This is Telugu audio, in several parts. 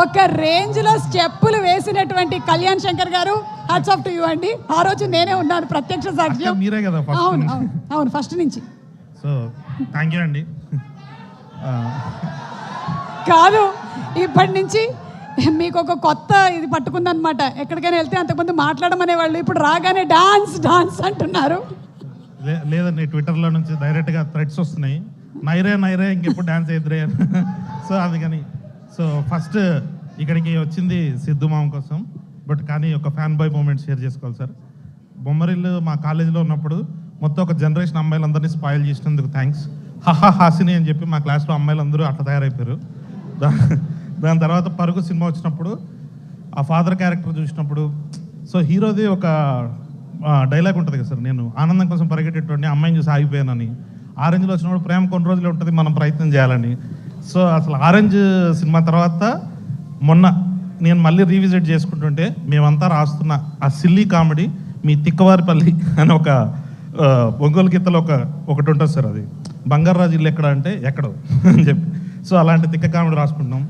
ఒక రేంజ్ లో స్టెప్పులు వేసినటువంటి కళ్యాణ్ శంకర్ గారు, హ్యాట్స్ ఆఫ్ టు యూ అండి. ఆ రోజు నేనే ఉన్నాను ప్రత్యక్ష సాక్ష్యం. మీరే కదా అవును ఫస్ట్ నుంచి. సో థ్యాంక్ యూ అండి. కాదు, ఇప్పటి నుంచి మీకు ఒక కొత్త ఇది పట్టుకుందనమాట. ఎక్కడికైనా వెళ్తే అంతకుముందు మాట్లాడమనే వాళ్ళు ఇప్పుడు రాగానే డాన్స్ డాన్స్ అంటున్నారు. లేదండి, ట్విట్టర్లో నుంచి డైరెక్ట్గా థ్రెడ్స్ వస్తున్నాయి, నైరే నైరే ఇంకెప్పుడు డాన్స్ ఎదురే. సో అందుకని ఫస్ట్ ఇక్కడికి వచ్చింది సిద్ధు మామ కోసం. బట్ కానీ ఒక ఫ్యాన్ బాయ్ మూమెంట్ షేర్ చేసుకోవాలి సార్. బొమ్మరిల్లు మా కాలేజీలో ఉన్నప్పుడు మొత్తం ఒక జనరేషన్ అమ్మాయిలందరినీ స్పాయిల్ చేసినందుకు థ్యాంక్స్. హహా హాసిని అని చెప్పి మా క్లాస్లో అమ్మాయిలందరూ అట్లా తయారైపోయారు. దాని తర్వాత పరుగు సినిమా వచ్చినప్పుడు ఆ ఫాదర్ క్యారెక్టర్ చూసినప్పుడు సో హీరోది ఒక డైలాగ్ ఉంటుంది కదా సార్, నేను ఆనందం కోసం పరిగెట్టేటువంటి అమ్మాయిని చూసి ఆగిపోయానని. ఆరెంజ్లో వచ్చినప్పుడు ప్రేమ కొన్ని రోజులు ఉంటుంది, మనం ప్రయత్నం చేయాలని. సో అసలు ఆరెంజ్ సినిమా తర్వాత మొన్న నేను మళ్ళీ రీవిజిట్ చేసుకుంటుంటే మేమంతా రాస్తున్న ఆ సిల్లీ కామెడీ మీ తిక్కవారిపల్లి అని ఒక ఒంగోలు గీతలో ఒకటి ఉంటుంది సార్, అది బంగారాజు ఇల్లు ఎక్కడ అంటే ఎక్కడో అని చెప్పి. సో అలాంటి తిక్క కామెడీ రాసుకుంటున్నాం.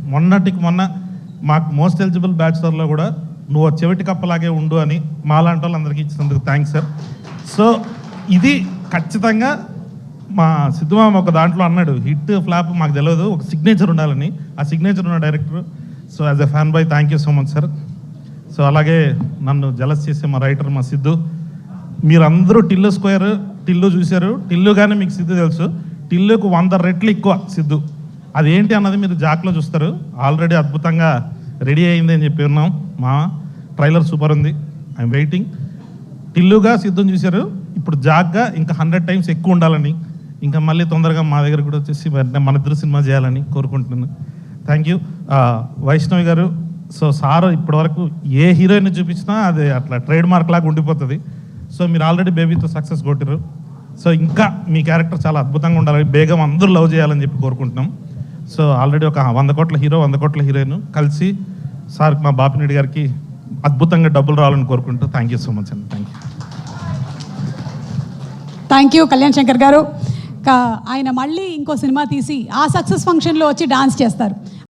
మొన్న మాకు మోస్ట్ ఎలిజిబుల్ బ్యాచులర్లో కూడా నువ్వు చెవిటి కప్పలాగే ఉండు అని మాలాంటి వాళ్ళందరికీ ఇచ్చినందుకు థ్యాంక్స్ సార్. సో ఇది ఖచ్చితంగా మా సిద్ధుమామ ఒక దాంట్లో అన్నాడు, హిట్ ఫ్లాప్ మాకు తెలియదు, ఒక సిగ్నేచర్ ఉండాలని. ఆ సిగ్నేచర్ ఉన్న director. So as a fan boy thank you so much sir. So అలాగే నన్ను జలస్ చేసే మా రైటర్ మా సిద్ధు. మీరందరూ టిల్లు స్క్వేర్ టిల్లు చూశారు. టిల్లు కానీ మీకు సిద్ధు తెలుసు, టిల్లుకు 100 రెట్లు ఎక్కువ సిద్ధు. అదేంటి అన్నది మీరు జాక్లో చూస్తారు. ఆల్రెడీ అద్భుతంగా రెడీ అయింది అని చెప్పి ఉన్నాం. మా ట్రైలర్ సూపర్ ఉంది, ఐఎమ్ వెయిటింగ్. టిల్లుగా సిద్ధుని చూశారు, ఇప్పుడు జాక్గా ఇంకా 100 టైమ్స్ ఎక్కువ ఉండాలని, ఇంకా మళ్ళీ తొందరగా మా దగ్గర కూడా వచ్చేసి మన ఇద్దరు సినిమా చేయాలని కోరుకుంటున్నాను. Thank you. వైష్ణవి గారు, సో సార్ ఇప్పటివరకు ఏ హీరోయిన్ చూపించినా అది అట్లా ట్రేడ్ మార్క్ లాగా ఉండిపోతుంది. సో మీరు ఆల్రెడీ బేబీతో సక్సెస్ కొట్టారు. సో ఇంకా మీ క్యారెక్టర్ చాలా అద్భుతంగా ఉండాలి, బేగం అందరూ లవ్ చేయాలని చెప్పి కోరుకుంటున్నాం. సో ఆల్రెడీ ఒక 100 కోట్ల హీరో 100 కోట్ల హీరోయిన్ కలిసి సార్ మా బాపినేడి గారికి అద్భుతంగా డబ్బులు రావాలని కోరుకుంటూ థ్యాంక్ యూ సో మచ్ అండి. థ్యాంక్ యూ కళ్యాణ్ శంకర్ గారు. ఆయన మళ్ళీ ఇంకో సినిమా తీసి ఆ సక్సెస్ ఫంక్షన్లో వచ్చి డాన్స్ చేస్తారు.